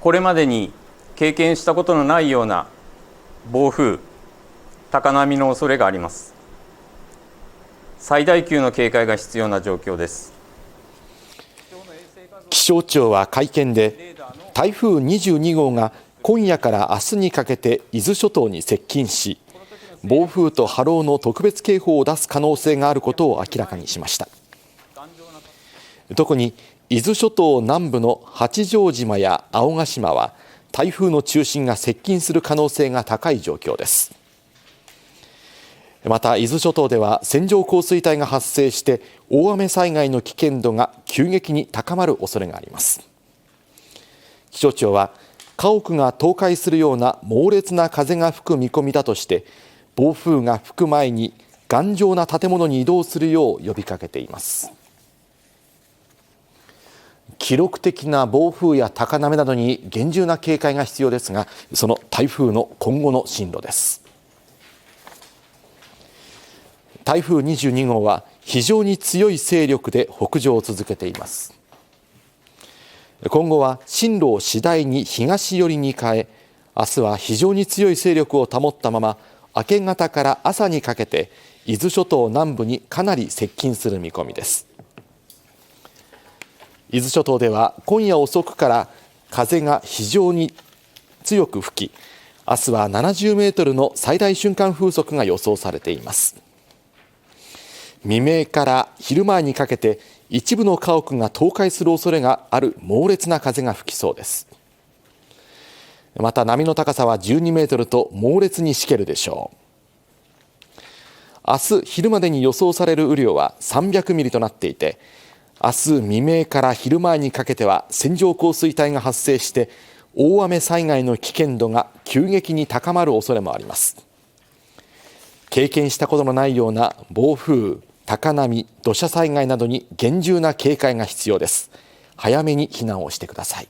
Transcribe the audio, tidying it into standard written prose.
これまでに経験したことのないような暴風、高波の恐れがあります。最大級の警戒が必要な状況です。気象庁は会見で、台風22号が今夜から明日にかけて伊豆諸島に接近し、暴風と波浪の特別警報を出す可能性があることを明らかにしました。特に伊豆諸島南部の八丈島や青ヶ島は台風の中心が接近する可能性が高い状況です。また伊豆諸島では線状降水帯が発生して大雨災害の危険度が急激に高まる恐れがあります。気象庁は家屋が倒壊するような猛烈な風が吹く見込みだとして、暴風が吹く前に頑丈な建物に移動するよう呼びかけています。記録的な暴風や高波などに厳重な警戒が必要ですが、その台風の今後の進路です。台風22号は非常に強い勢力で北上を続けています。今後は進路を次第に東寄りに変え、明日は非常に強い勢力を保ったまま明け方から朝にかけて伊豆諸島南部にかなり接近する見込みです。伊豆諸島では今夜遅くから風が非常に強く吹き、明日は70メートルの最大瞬間風速が予想されています。未明から昼前にかけて一部の家屋が倒壊する恐れがある猛烈な風が吹きそうです。また波の高さは12メートルと猛烈にしけるでしょう。明日昼までに予想される雨量は300ミリとなっていて、明日未明から昼前にかけては線状降水帯が発生して大雨災害の危険度が急激に高まる恐れもあります。経験したことのないような暴風、高波、土砂災害などに厳重な警戒が必要です。早めに避難をしてください。